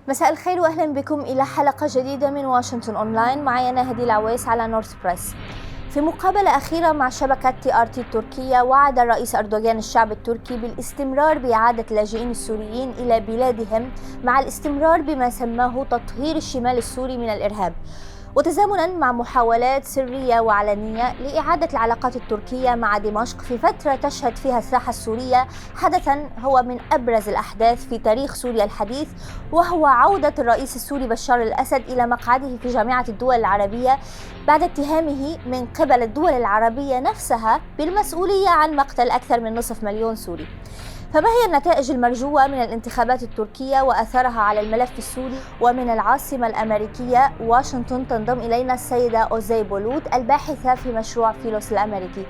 مساء الخير وأهلا بكم إلى حلقة جديدة من واشنطن أونلاين. معي أنا هدي العويس على نورث بريس. في مقابلة أخيرة مع شبكة TRT التركية، وعد الرئيس أردوغان الشعب التركي بالاستمرار بإعادة اللاجئين السوريين إلى بلادهم مع الاستمرار بما سماه تطهير الشمال السوري من الإرهاب، وتزامنا مع محاولات سرية وعلنية لإعادة العلاقات التركية مع دمشق في فترة تشهد فيها الساحة السورية حدثا هو من أبرز الأحداث في تاريخ سوريا الحديث، وهو عودة الرئيس السوري بشار الأسد إلى مقعده في جامعة الدول العربية بعد اتهامه من قبل الدول العربية نفسها بالمسؤولية عن مقتل أكثر من نصف مليون سوري. فما هي النتائج المرجوة من الانتخابات التركية وأثرها على الملف السوري؟ ومن العاصمة الأمريكية واشنطن تنضم إلينا السيدة أوزي بولوت الباحثة في مشروع فيلوس الأمريكي.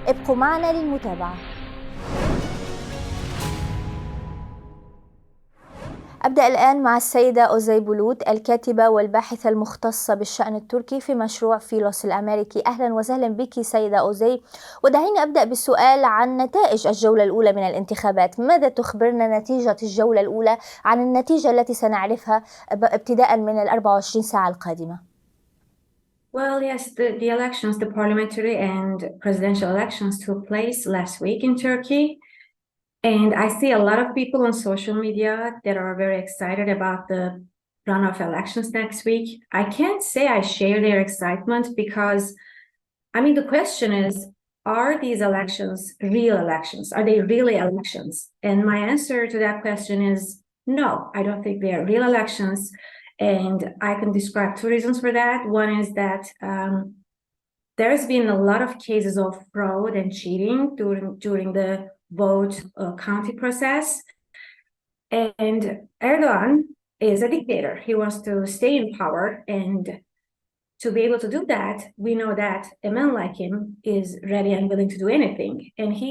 ابقوا معنا للمتابعة. أبدأ الآن مع السيدة أوزي بولوت الكاتبة والباحثة المختصة بالشأن التركي في مشروع فيلوس الأمريكي. أهلا وسهلا بك سيدة أوزي، ودعيني أبدأ بالسؤال عن نتائج الجولة الأولى من الانتخابات. ماذا تخبرنا نتيجة الجولة الأولى عن النتيجة التي سنعرفها ابتداء من 24 ساعة القادمة؟ Well, yes, the elections, the parliamentary and presidential elections took place last week in Turkey. And I see a lot of people on social media that are very excited about the runoff elections next week. I can't say I share their excitement because, the question is, are these elections real elections? Are they really elections? And my answer to that question is no, I don't think they are real elections. And I can describe two reasons for that. One is that there's been a lot of cases of fraud and cheating during the vote counting process. And Erdogan is a dictator. He wants to stay in power. And to be able to do that, we know that a man like him is ready and willing to do anything. And he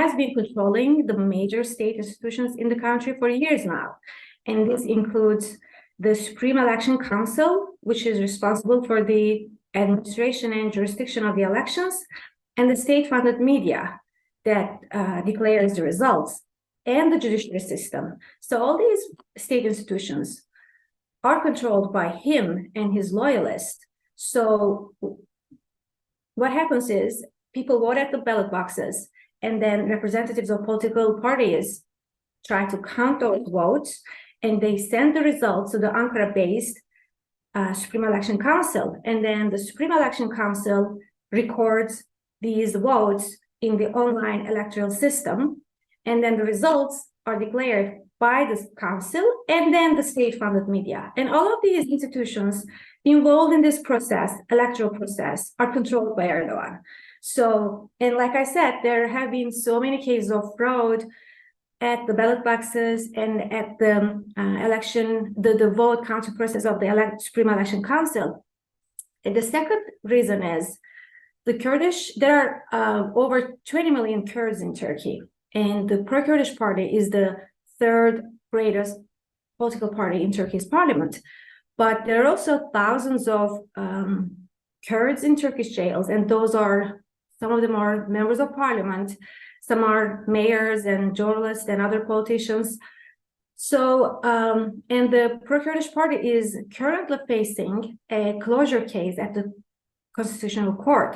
has been controlling the major state institutions in the country for years now. And this includes the Supreme Election Council, which is responsible for the administration and jurisdiction of the elections, and the state-funded media that declares the results, and the judiciary system. So all these state institutions are controlled by him and his loyalists. So what happens is people vote at the ballot boxes, and then representatives of political parties try to count those votes, and they send the results to the Ankara-based Supreme Election Council. And then the Supreme Election Council records these votes in the online electoral system. And then the results are declared by the council and then the state-funded media. And all of these institutions involved in this process, electoral process, are controlled by Erdogan. So, and like I said, there have been so many cases of fraud at the ballot boxes and at the the vote counting process of the Supreme Election Council. And the second reason is the Kurdish. There are over 20 million Kurds in Turkey, and the pro-Kurdish party is the third greatest political party in Turkey's parliament. But there are also thousands of Kurds in Turkish jails, and some of them are members of parliament. Some are mayors and journalists and other politicians. So, and the pro-Kurdish party is currently facing a closure case at the Constitutional Court.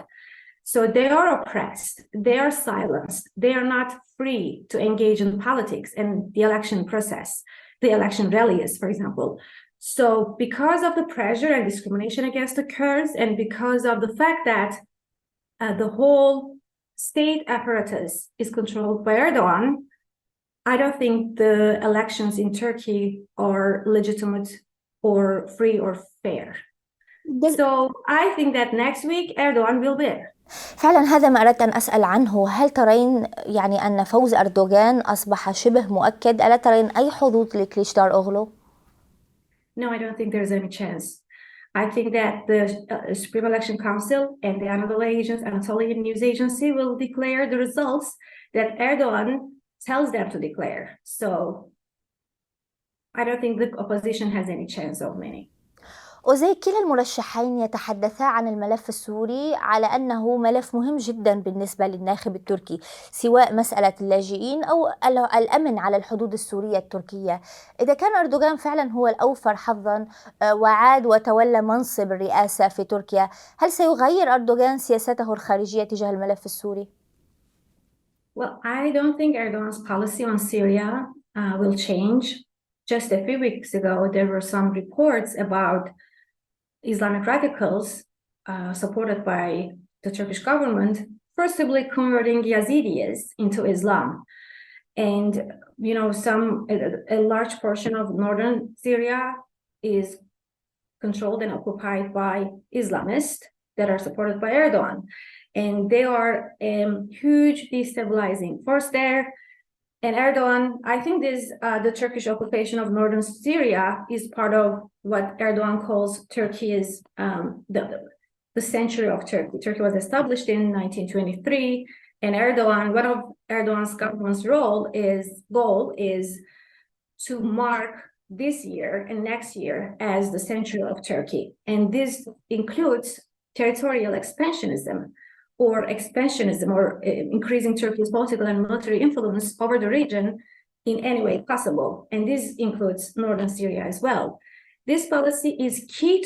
So they are oppressed, they are silenced, they are not free to engage in politics and the election process, the election rallies, for example. So because of the pressure and discrimination against the Kurds, and because of the fact that the whole state apparatus is controlled by Erdogan, I don't think the elections in Turkey are legitimate or free or fair. So I think that next week Erdogan will win. فعلا هذا ما أردت أن أسأل عنه. هل ترين أن فوز أردوغان أصبح شبه مؤكد؟ ألا ترين أي حظوظ لكليشدار أوغلو؟ No, I don't think there's any chance. I think that the Supreme Election Council and the Anatolian News Agency will declare the results that Erdogan tells them to declare. So I don't think the opposition has any chance of winning. وزي كلا المرشحين يتحدثا عن الملف السوري على أنه ملف مهم جدا بالنسبة للناخب التركي، سواء مسألة اللاجئين أو الأمن على الحدود السورية التركية. إذا كان أردوغان فعلا هو الأوفر حظا وعاد وتولى منصب الرئاسة في تركيا، هل سيغير أردوغان سياسته الخارجية تجاه الملف السوري؟ Well, I don't think Erdogan's policy on Syria will change. Just a few weeks ago, there were some reports about Islamic radicals supported by the Turkish government forcibly converting Yazidis into Islam. And, you know, a large portion of northern Syria is controlled and occupied by Islamists that are supported by Erdogan. And they are a huge destabilizing force there. And Erdogan, I think the Turkish occupation of northern Syria is part of what Erdogan calls Turkey's the century of Turkey. Turkey was established in 1923, and one of Erdogan's government's goal is to mark this year and next year as the century of Turkey. And this includes territorial expansionism or increasing Turkey's political and military influence over the region in any way possible. And this includes northern Syria as well. This policy is key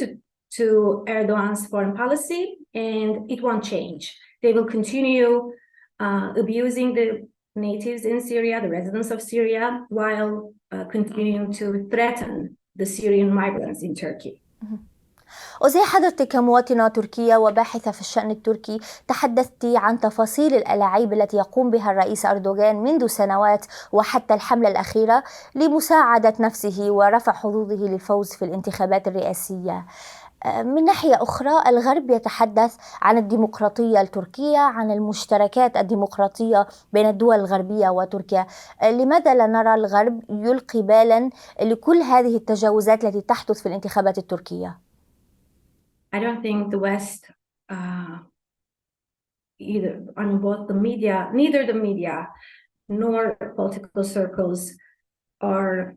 to Erdogan's foreign policy, and it won't change. They will continue abusing the natives in Syria, the residents of Syria, while continuing to threaten the Syrian migrants in Turkey. وزي حضرتك كمواطنة تركية وباحثة في الشأن التركي، تحدثت عن تفاصيل الألاعيب التي يقوم بها الرئيس أردوغان منذ سنوات وحتى الحملة الأخيرة لمساعدة نفسه ورفع حظوظه للفوز في الانتخابات الرئاسية. من ناحية أخرى، الغرب يتحدث عن الديمقراطية التركية، عن المشتركات الديمقراطية بين الدول الغربية وتركيا. لماذا لا نرى الغرب يلقي بالا لكل هذه التجاوزات التي تحدث في الانتخابات التركية؟ I don't think the West, neither the media nor political circles are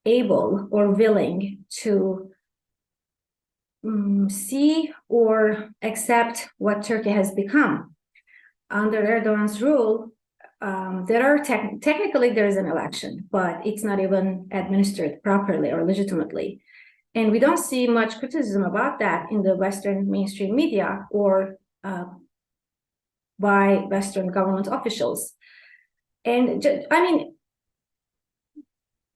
able or willing to see or accept what Turkey has become. Under Erdogan's rule, technically there is an election, but it's not even administered properly or legitimately. And we don't see much criticism about that in the Western mainstream media or by Western government officials. And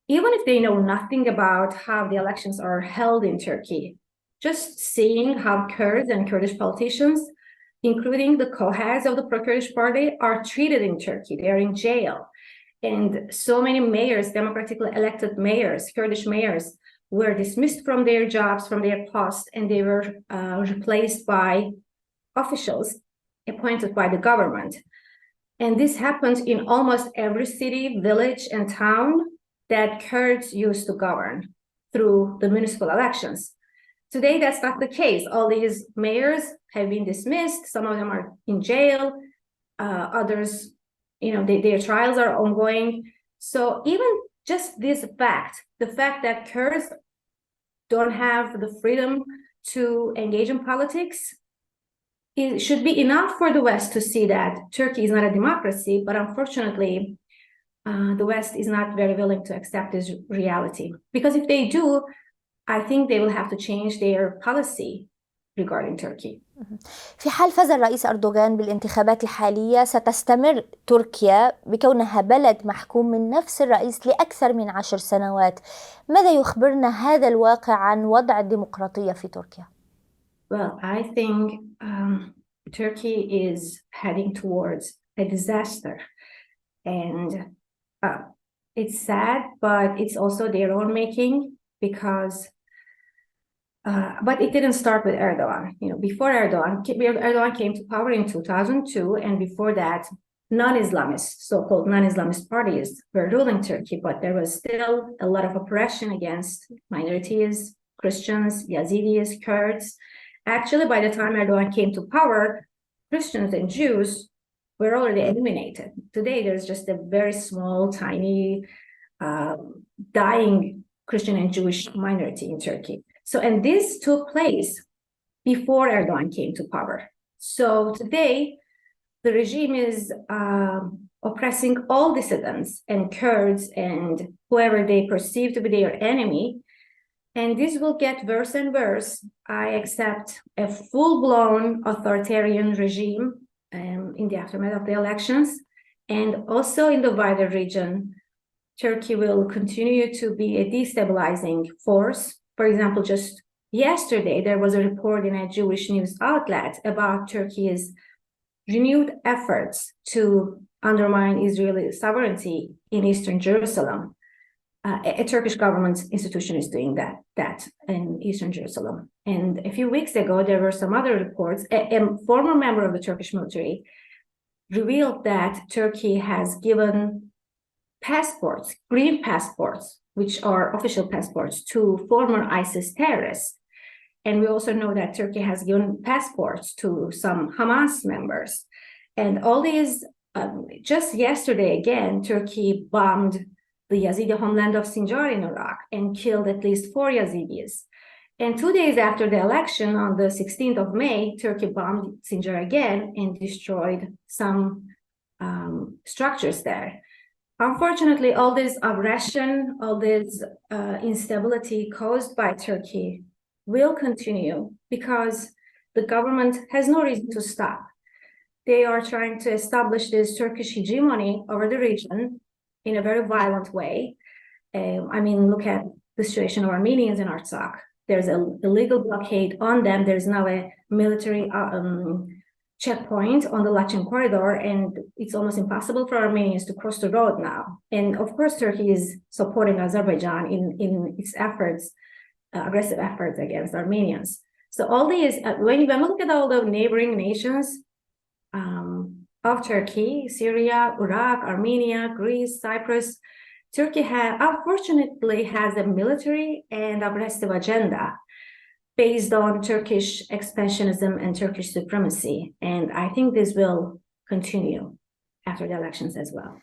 even if they know nothing about how the elections are held in Turkey, just seeing how Kurds and Kurdish politicians, including the co-heads of the pro-Kurdish party, are treated in Turkey. They are in jail. And so many mayors, democratically elected mayors, Kurdish mayors, were dismissed from their jobs, from their posts, and they were replaced by officials appointed by the government. And this happened in almost every city, village, and town that Kurds used to govern through the municipal elections. Today, that's not the case. All these mayors have been dismissed. Some of them are in jail. Others, their trials are ongoing. So even just this fact, the fact that Kurds don't have the freedom to engage in politics, it should be enough for the West to see that Turkey is not a democracy, but unfortunately, the West is not very willing to accept this reality. Because if they do, I think they will have to change their policy regarding Turkey. في حال فاز الرئيس أردوغان بالانتخابات الحالية، ستستمر تركيا بكونها بلد محكوم من نفس الرئيس لأكثر من 10 سنوات. ماذا يخبرنا هذا الواقع عن وضع الديمقراطية في تركيا؟ Well, I think Turkey is heading towards a disaster. And it's sad, but it's also their own making because but it didn't start with Erdogan. Before Erdogan came to power in 2002, and before that, so-called non-Islamist parties were ruling Turkey, but there was still a lot of oppression against minorities, Christians, Yazidis, Kurds. Actually, by the time Erdogan came to power, Christians and Jews were already eliminated. Today, there's just a very small, tiny, dying Christian and Jewish minority in Turkey. So, and this took place before Erdogan came to power. So today, the regime is oppressing all dissidents and Kurds and whoever they perceive to be their enemy. And this will get worse and worse. I accept a full-blown authoritarian regime in the aftermath of the elections. And also in the wider region, Turkey will continue to be a destabilizing force. For example, just yesterday, there was a report in a Jewish news outlet about Turkey's renewed efforts to undermine Israeli sovereignty in Eastern Jerusalem. A Turkish government institution is doing that in Eastern Jerusalem. And a few weeks ago, there were some other reports. A former member of the Turkish military revealed that Turkey has given passports, green passports, which are official passports, to former ISIS terrorists. And we also know that Turkey has given passports to some Hamas members. And all these, just yesterday again, Turkey bombed the Yazidi homeland of Sinjar in Iraq and killed at least 4 Yazidis. And 2 days after the election, on the 16th of May, Turkey bombed Sinjar again and destroyed some structures there. Unfortunately, all this aggression, all this instability caused by Turkey will continue because the government has no reason to stop. They are trying to establish this Turkish hegemony over the region in a very violent way. I mean, look at the situation of Armenians in Artsakh. There's an illegal blockade on them. There's now a military checkpoint on the Laçın corridor, and it's almost impossible for Armenians to cross the road now. And of course, Turkey is supporting Azerbaijan in its efforts, aggressive efforts against Armenians. So all these, when we look at all the neighboring nations of Turkey, Syria, Iraq, Armenia, Greece, Cyprus, Turkey unfortunately has a military and aggressive agenda based on Turkish expansionism and Turkish supremacy. And I think this will continue after the elections as well.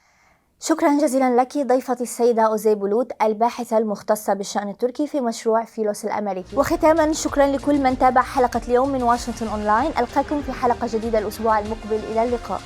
شكرا جزيلا لك ضيفتي السيدة أوزي بولوت الباحثة المختصة بالشأن التركي في مشروع فيلوس الأمريكي. وختاما شكرا لكل من تابع حلقة اليوم من واشنطن أونلاين. ألقاكم في حلقة جديدة الأسبوع المقبل. إلى اللقاء.